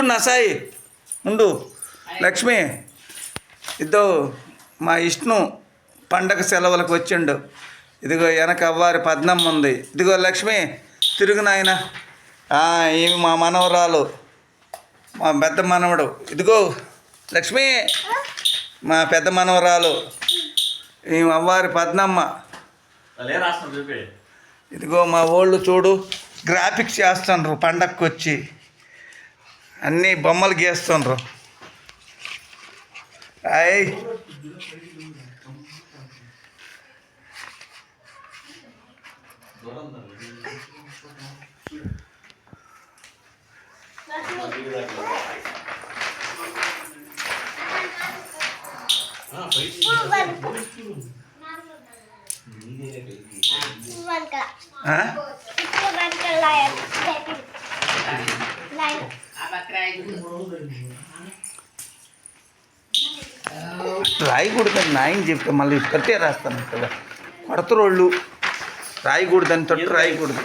పెట్టుకున్నా సాయి ఉండు. లక్ష్మి ఇదో మా విష్ణు పండగ సెలవులకు వచ్చిండు. ఇదిగో వెనక అవ్వారి పద్నమ్మ ఉంది. ఇదిగో లక్ష్మి తిరుగు నాయన. ఈమె మా మనవరాలు, మా పెద్ద మనవడు. ఇదిగో లక్ష్మి మా పెద్ద మనవరాలు, ఈమె అవ్వారి పద్నమ్మ. ఇదిగో మా వాళ్ళు చూడు గ్రాఫిక్స్ చేస్తుండ్రు, పండగకి వచ్చి అన్నీ బొమ్మలు గీస్తుండ్రు. అయ్ రాయకూడదని నాయన చెప్తే మళ్ళీ కట్టే రాస్తాను కదా, కొడతరోళ్ళు రాయకూడదని తట్టు రాయకూడదు.